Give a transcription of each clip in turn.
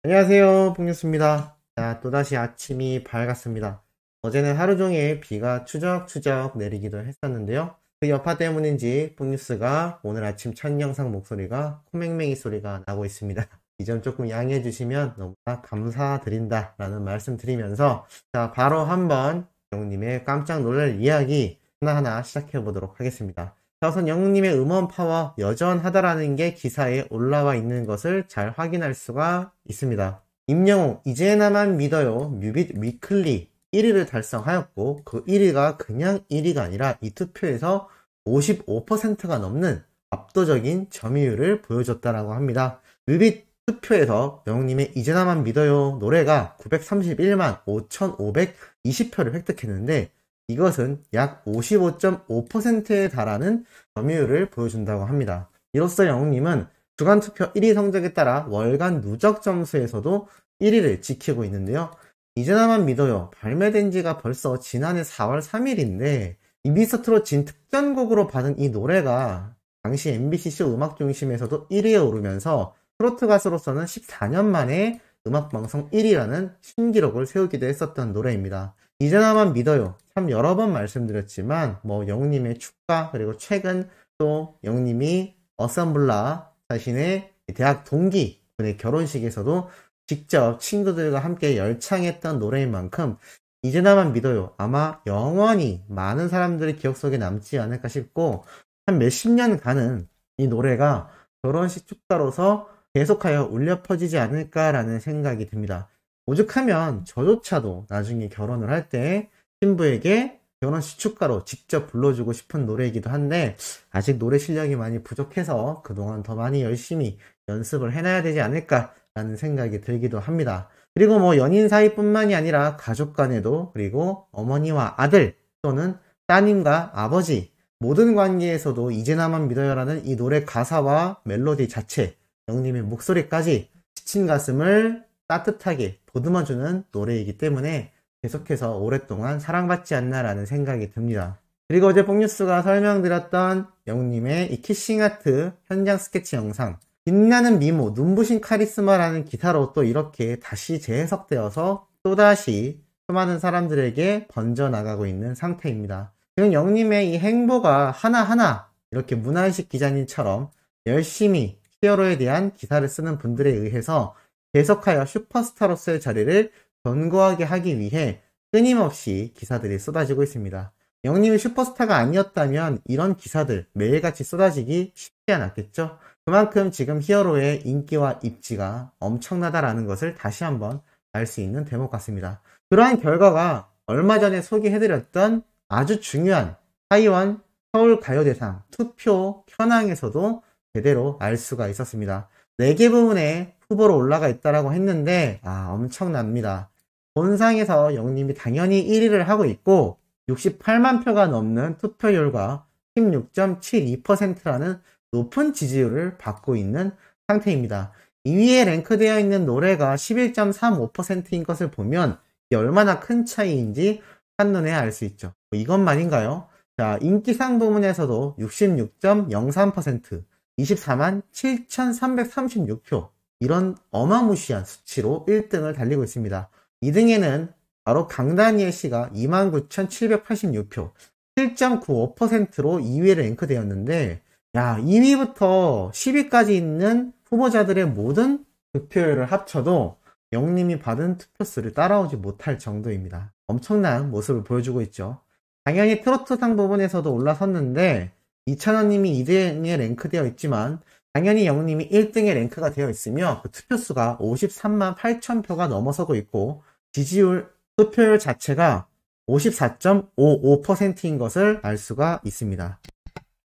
안녕하세요, 봉뉴스입니다. 자, 또다시 아침이 밝았습니다. 어제는 하루 종일 비가 추적추적 내리기도 했었는데요. 그 여파 때문인지 봉뉴스가 오늘 아침 첫 영상 목소리가 코맹맹이 소리가 나고 있습니다. 이 점 조금 양해해 주시면 너무나 감사드린다 라는 말씀 드리면서 자, 바로 한번 영님의 깜짝 놀랄 이야기 하나하나 시작해 보도록 하겠습니다. 자, 우선 영님의 음원 파워 여전하다라는 게 기사에 올라와 있는 것을 잘 확인할 수가 있습니다. 임영웅 이제 나만 믿어요 뮤빗 위클리 1위를 달성하였고 그 1위가 그냥 1위가 아니라 이 투표에서 55%가 넘는 압도적인 점유율을 보여줬다라고 합니다. 뮤빗 투표에서 영웅님의 이제 나만 믿어요 노래가 931만 5,520표를 획득했는데 이것은 약 55.5%에 달하는 점유율을 보여준다고 합니다. 이로써 영웅님은 주간 투표 1위 성적에 따라 월간 누적 점수에서도 1위를 지키고 있는데요. 이제 나만 믿어요. 발매된 지가 벌써 지난해 4월 3일인데 이 미스터트롯 진 특전곡으로 받은 이 노래가 당시 MBC 쇼 음악중심에서도 1위에 오르면서 트로트 가수로서는 14년 만에 음악방송 1위라는 신기록을 세우기도 했었던 노래입니다. 이제 나만 믿어요. 참 여러 번 말씀드렸지만 영웅님의 축가 그리고 최근 또 영웅님이 어썸블라 자신의 대학 동기 분의 결혼식에서도 직접 친구들과 함께 열창했던 노래인 만큼 이제 나만 믿어요. 아마 영원히 많은 사람들의 기억 속에 남지 않을까 싶고 한 몇십 년간은 이 노래가 결혼식 축가로서 계속하여 울려 퍼지지 않을까라는 생각이 듭니다. 오죽하면 저조차도 나중에 결혼을 할 때 신부에게 결혼식 축가로 직접 불러주고 싶은 노래이기도 한데 아직 노래 실력이 많이 부족해서 그동안 더 많이 열심히 연습을 해놔야 되지 않을까라는 생각이 들기도 합니다. 그리고 연인 사이뿐만이 아니라 가족 간에도 그리고 어머니와 아들 또는 따님과 아버지 모든 관계에서도 이제 나만 믿어요라는 이 노래 가사와 멜로디 자체 영님의 목소리까지 지친 가슴을 따뜻하게 보듬어주는 노래이기 때문에 계속해서 오랫동안 사랑받지 않나라는 생각이 듭니다. 그리고 어제 뽕뉴스가 설명드렸던 영웅님의 이 키싱아트 현장 스케치 영상 빛나는 미모, 눈부신 카리스마라는 기사로 또 이렇게 다시 재해석되어서 또다시 수많은 사람들에게 번져나가고 있는 상태입니다. 지금 영웅님의 이 행보가 하나하나 이렇게 문화인식 기자님처럼 열심히 히어로에 대한 기사를 쓰는 분들에 의해서 계속하여 슈퍼스타로서의 자리를 견고하게 하기 위해 끊임없이 기사들이 쏟아지고 있습니다. 영웅님이 슈퍼스타가 아니었다면 이런 기사들 매일같이 쏟아지기 쉽지 않았겠죠? 그만큼 지금 히어로의 인기와 입지가 엄청나다라는 것을 다시 한번 알 수 있는 대목 같습니다. 그러한 결과가 얼마 전에 소개해드렸던 아주 중요한 하이원 서울가요대상 투표 현황에서도 제대로 알 수가 있었습니다. 4개 부분에 후보로 올라가 있다라고 했는데 엄청납니다. 본상에서 영웅님이 당연히 1위를 하고 있고 68만 표가 넘는 투표율과 16.72%라는 높은 지지율을 받고 있는 상태입니다. 2위에 랭크되어 있는 노래가 11.35%인 것을 보면 이게 얼마나 큰 차이인지 한눈에 알 수 있죠. 이것만인가요? 자, 인기상 부문에서도 66.03%, 24만 7,336표 이런 어마무시한 수치로 1등을 달리고 있습니다. 2등에는 바로 강다니엘 씨가 29,786표 7.95%로 2위에 랭크되었는데 2위부터 10위까지 있는 후보자들의 모든 득표율을 합쳐도 영웅님이 받은 투표수를 따라오지 못할 정도입니다. 엄청난 모습을 보여주고 있죠. 당연히 트로트상 부분에서도 올라섰는데 이찬원님이 2등에 랭크되어 있지만 당연히 영웅님이 1등에 랭크가 되어 있으며 그 투표수가 53만 8천 표가 넘어서고 있고 지지율, 투표율 자체가 54.55%인 것을 알 수가 있습니다.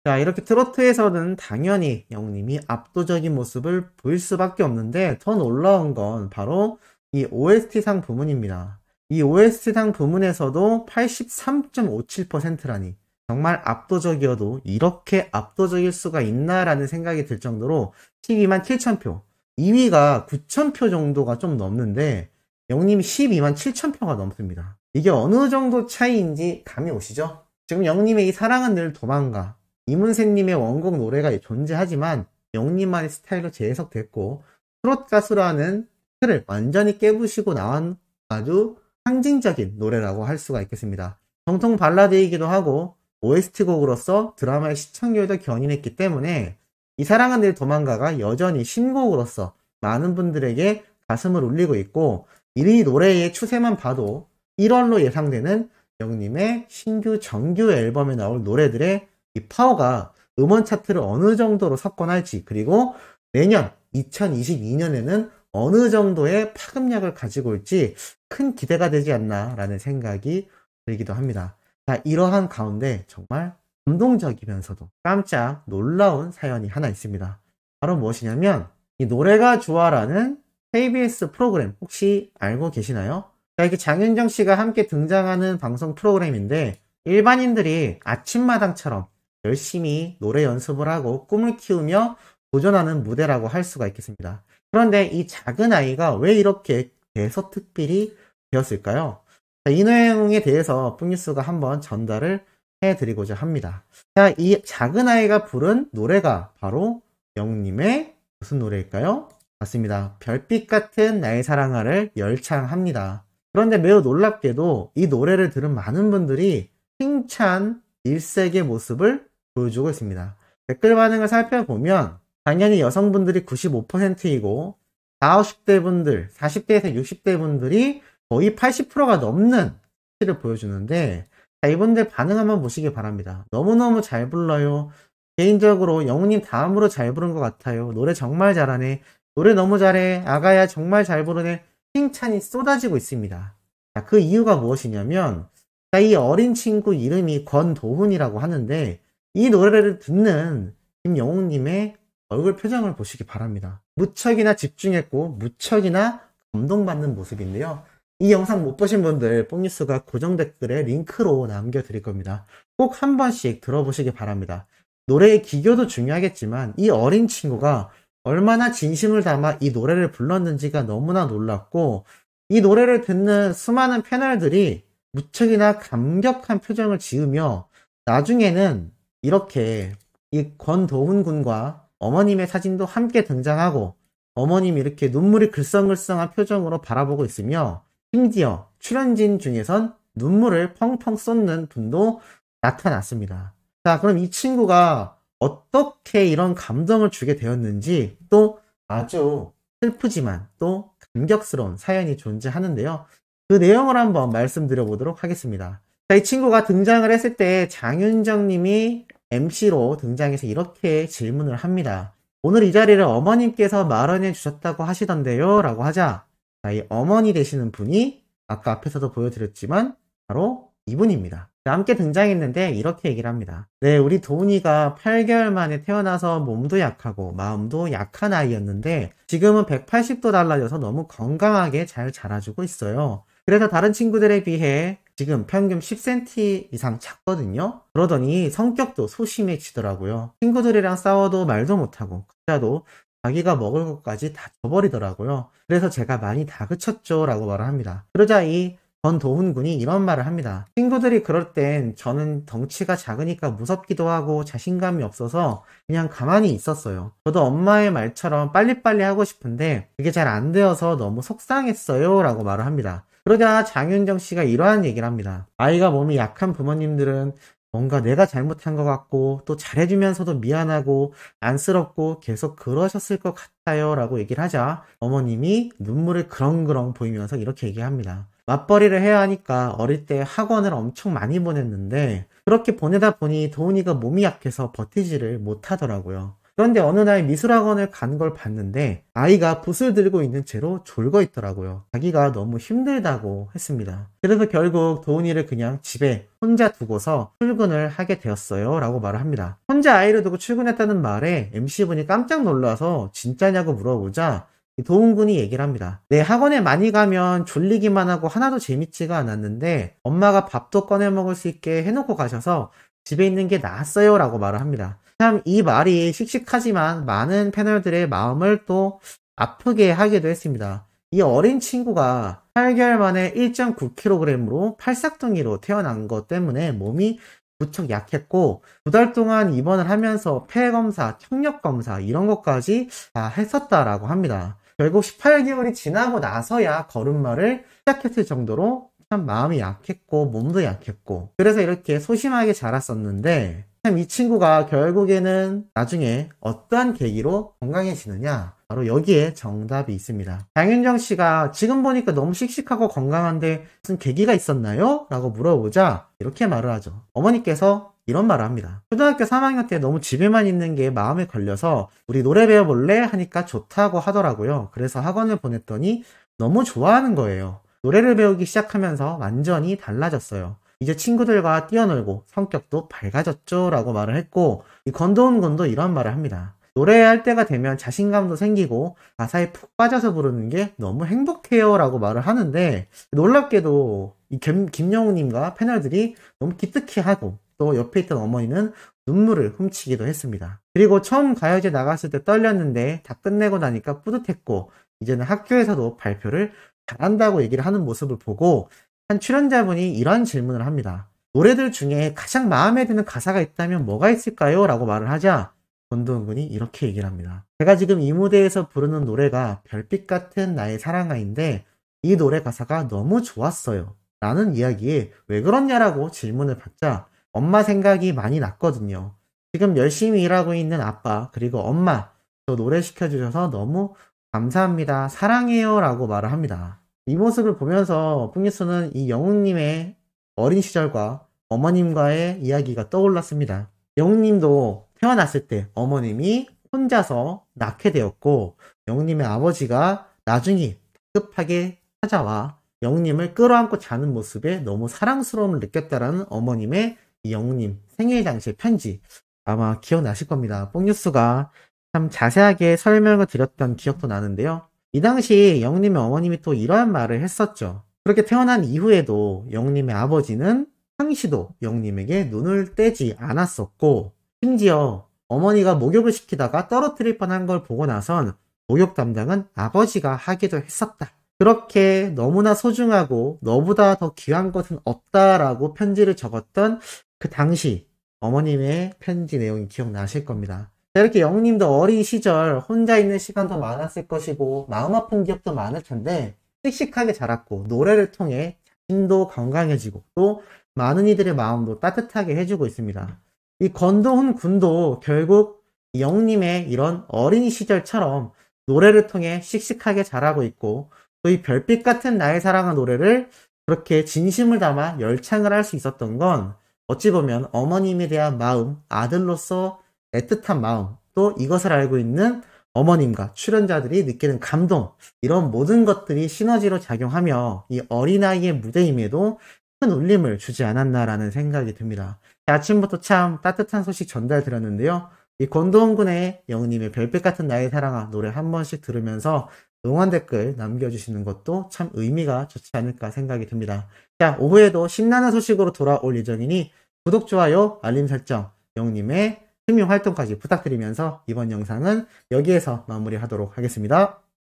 자, 이렇게 트로트에서는 당연히 영웅님이 압도적인 모습을 보일 수밖에 없는데 더 놀라운 건 바로 이 OST상 부문입니다. 이 OST상 부문에서도 83.57%라니 정말 압도적이어도 이렇게 압도적일 수가 있나라는 생각이 들 정도로 12만 7천 표 2위가 9천 표 정도가 좀 넘는데 영웅님이 12만 7천 표가 넘습니다. 이게 어느 정도 차이인지 감이 오시죠? 지금 영웅님의 이 사랑은 늘 도망가 이문세님의 원곡 노래가 존재하지만 영웅님만의 스타일로 재해석됐고 트롯 가수라는 틀을 완전히 깨부시고 나온 아주 상징적인 노래라고 할 수가 있겠습니다. 정통 발라드이기도 하고 OST 곡으로서 드라마의 시청률도 견인했기 때문에 이 사랑은 늘 도망가가 여전히 신곡으로서 많은 분들에게 가슴을 울리고 있고, 이 노래의 추세만 봐도 1월로 예상되는 영님의 신규 정규 앨범에 나올 노래들의 이 파워가 음원 차트를 어느 정도로 석권할지, 그리고 내년 2022년에는 어느 정도의 파급력을 가지고 올지 큰 기대가 되지 않나 라는 생각이 들기도 합니다. 자, 이러한 가운데 정말 감동적이면서도 깜짝 놀라운 사연이 하나 있습니다. 바로 무엇이냐면, 이 노래가 좋아라는 KBS 프로그램 혹시 알고 계시나요? 자, 이렇게 장윤정 씨가 함께 등장하는 방송 프로그램인데, 일반인들이 아침마당처럼 열심히 노래 연습을 하고 꿈을 키우며 도전하는 무대라고 할 수가 있겠습니다. 그런데 이 작은 아이가 왜 이렇게 대서특필이 되었을까요? 자, 이 내용에 대해서 뿡뉴스가 한번 전달을 해드리고자 합니다. 자, 이 작은 아이가 부른 노래가 바로 영님의 무슨 노래일까요? 맞습니다. 별빛 같은 나의 사랑아를 열창합니다. 그런데 매우 놀랍게도 이 노래를 들은 많은 분들이 칭찬 일색의 모습을 보여주고 있습니다. 댓글 반응을 살펴보면 당연히 여성분들이 95%이고 40, 50대 분들, 40대에서 60대 분들이 거의 80%가 넘는 수치를 보여주는데, 자, 이분들 반응 한번 보시기 바랍니다. 너무너무 잘 불러요. 개인적으로 영우님 다음으로 잘 부른 것 같아요. 노래 정말 잘하네. 노래 너무 잘해. 아가야 정말 잘 부르네. 칭찬이 쏟아지고 있습니다. 자, 그 이유가 무엇이냐면, 자, 이 어린 친구 이름이 권도훈이라고 하는데, 이 노래를 듣는 김영웅님의 얼굴 표정을 보시기 바랍니다. 무척이나 집중했고 무척이나 감동받는 모습인데요. 이 영상 못 보신 분들 뽕뉴스가 고정 댓글에 링크로 남겨드릴 겁니다. 꼭 한 번씩 들어보시기 바랍니다. 노래의 기교도 중요하겠지만 이 어린 친구가 얼마나 진심을 담아 이 노래를 불렀는지가 너무나 놀랍고, 이 노래를 듣는 수많은 패널들이 무척이나 감격한 표정을 지으며 나중에는 이렇게 이 권도훈 군과 어머님의 사진도 함께 등장하고 어머님이 이렇게 눈물이 글썽글썽한 표정으로 바라보고 있으며, 심지어 출연진 중에선 눈물을 펑펑 쏟는 분도 나타났습니다. 자, 그럼 이 친구가 어떻게 이런 감동을 주게 되었는지 또 아주 슬프지만 또 감격스러운 사연이 존재하는데요. 그 내용을 한번 말씀드려 보도록 하겠습니다. 자, 이 친구가 등장을 했을 때 장윤정 님이 MC로 등장해서 이렇게 질문을 합니다. 오늘 이 자리를 어머님께서 마련해 주셨다고 하시던데요 라고 하자, 자, 이 어머니 되시는 분이 아까 앞에서도 보여드렸지만 바로 이분입니다. 함께 등장했는데 이렇게 얘기를 합니다. 네, 우리 도훈이가 8개월 만에 태어나서 몸도 약하고 마음도 약한 아이였는데 지금은 180도 달라져서 너무 건강하게 잘 자라주고 있어요. 그래서 다른 친구들에 비해 지금 평균 10cm 이상 작거든요. 그러더니 성격도 소심해지더라고요. 친구들이랑 싸워도 말도 못하고 각자도 자기가 먹을 것까지 다 줘버리더라고요. 그래서 제가 많이 다그쳤죠 라고 말을 합니다. 그러자 이 권도훈 군이 이런 말을 합니다. 친구들이 그럴 땐 저는 덩치가 작으니까 무섭기도 하고 자신감이 없어서 그냥 가만히 있었어요. 저도 엄마의 말처럼 빨리빨리 하고 싶은데 그게 잘 안 되어서 너무 속상했어요 라고 말을 합니다. 그러자 장윤정 씨가 이러한 얘기를 합니다. 아이가 몸이 약한 부모님들은 뭔가 내가 잘못한 것 같고 또 잘해주면서도 미안하고 안쓰럽고 계속 그러셨을 것 같아요 라고 얘기를 하자 어머님이 눈물을 그렁그렁 보이면서 이렇게 얘기합니다. 맞벌이를 해야 하니까 어릴 때 학원을 엄청 많이 보냈는데 그렇게 보내다 보니 도훈이가 몸이 약해서 버티지를 못하더라고요. 그런데 어느 날 미술학원을 간 걸 봤는데 아이가 붓을 들고 있는 채로 졸고 있더라고요. 자기가 너무 힘들다고 했습니다. 그래서 결국 도훈이를 그냥 집에 혼자 두고서 출근을 하게 되었어요 라고 말을 합니다. 혼자 아이를 두고 출근했다는 말에 MC분이 깜짝 놀라서 진짜냐고 물어보자 도훈 군이 얘기를 합니다. 네, 학원에 많이 가면 졸리기만 하고 하나도 재밌지가 않았는데 엄마가 밥도 꺼내 먹을 수 있게 해놓고 가셔서 집에 있는 게 나았어요 라고 말을 합니다. 참 이 말이 씩씩하지만 많은 패널들의 마음을 또 아프게 하기도 했습니다. 이 어린 친구가 8개월 만에 1.9kg으로 팔싹둥이로 태어난 것 때문에 몸이 무척 약했고 2달 동안 입원을 하면서 폐 검사, 청력 검사 이런 것까지 다 했었다라고 합니다. 결국 18개월이 지나고 나서야 걸음마를 시작했을 정도로 참 마음이 약했고 몸도 약했고, 그래서 이렇게 소심하게 자랐었는데, 참 이 친구가 결국에는 나중에 어떠한 계기로 건강해지느냐, 바로 여기에 정답이 있습니다. 장윤정 씨가 지금 보니까 너무 씩씩하고 건강한데 무슨 계기가 있었나요? 라고 물어보자 이렇게 말을 하죠. 어머니께서 이런 말을 합니다. 초등학교 3학년 때 너무 집에만 있는 게 마음에 걸려서 우리 노래 배워볼래? 하니까 좋다고 하더라고요. 그래서 학원을 보냈더니 너무 좋아하는 거예요. 노래를 배우기 시작하면서 완전히 달라졌어요. 이제 친구들과 뛰어놀고 성격도 밝아졌죠? 라고 말을 했고, 이 권도훈 군도 이런 말을 합니다. 노래할 때가 되면 자신감도 생기고 가사에 푹 빠져서 부르는 게 너무 행복해요 라고 말을 하는데, 놀랍게도 이 김영우님과 패널들이 너무 기특해하고 또 옆에 있던 어머니는 눈물을 훔치기도 했습니다. 그리고 처음 가요제 나갔을 때 떨렸는데 다 끝내고 나니까 뿌듯했고, 이제는 학교에서도 발표를 잘한다고 얘기를 하는 모습을 보고 한 출연자분이 이런 질문을 합니다. 노래들 중에 가장 마음에 드는 가사가 있다면 뭐가 있을까요? 라고 말을 하자 권도훈 군이 이렇게 얘기를 합니다. 제가 지금 이 무대에서 부르는 노래가 별빛 같은 나의 사랑아인데 이 노래 가사가 너무 좋았어요 라는 이야기에 왜 그렇냐라고 질문을 받자 엄마 생각이 많이 났거든요. 지금 열심히 일하고 있는 아빠 그리고 엄마, 저 노래 시켜주셔서 너무 감사합니다, 사랑해요 라고 말을 합니다. 이 모습을 보면서 풍뉴스는 이 영웅님의 어린 시절과 어머님과의 이야기가 떠올랐습니다. 영웅님도 태어났을 때 어머님이 혼자서 낳게 되었고, 영웅님의 아버지가 나중에 급하게 찾아와 영웅님을 끌어안고 자는 모습에 너무 사랑스러움을 느꼈다라는 어머님의 이 영웅님 생일 당시의 편지, 아마 기억나실 겁니다. 뽕뉴스가 참 자세하게 설명을 드렸던 기억도 나는데요. 이 당시 영웅님의 어머님이 또 이러한 말을 했었죠. 그렇게 태어난 이후에도 영웅님의 아버지는 항시도 영웅님에게 눈을 떼지 않았었고, 심지어 어머니가 목욕을 시키다가 떨어뜨릴 뻔한 걸 보고 나선 목욕 담당은 아버지가 하기도 했었다. 그렇게 너무나 소중하고 너보다 더 귀한 것은 없다라고 편지를 적었던 그 당시 어머님의 편지 내용이 기억나실 겁니다. 이렇게 영웅님도 어린 시절 혼자 있는 시간도 많았을 것이고 마음 아픈 기억도 많을 텐데 씩씩하게 자랐고 노래를 통해 자신도 건강해지고 또 많은 이들의 마음도 따뜻하게 해주고 있습니다. 이 권도훈 군도 결국 영웅님의 이런 어린 시절처럼 노래를 통해 씩씩하게 자라고 있고 또 이 별빛 같은 나의 사랑한 노래를 그렇게 진심을 담아 열창을 할 수 있었던 건 어찌 보면 어머님에 대한 마음, 아들로서 애틋한 마음, 또 이것을 알고 있는 어머님과 출연자들이 느끼는 감동, 이런 모든 것들이 시너지로 작용하며 이 어린아이의 무대임에도 큰 울림을 주지 않았나라는 생각이 듭니다. 아침부터 참 따뜻한 소식 전달드렸는데요. 이 권도훈 군의 영웅님의 별빛 같은 나의 사랑아 노래 한 번씩 들으면서 응원 댓글 남겨주시는 것도 참 의미가 좋지 않을까 생각이 듭니다. 자, 오후에도 신나는 소식으로 돌아올 예정이니 구독, 좋아요, 알림 설정, 영웅님의 streaming 활동까지 부탁드리면서 이번 영상은 여기에서 마무리하도록 하겠습니다.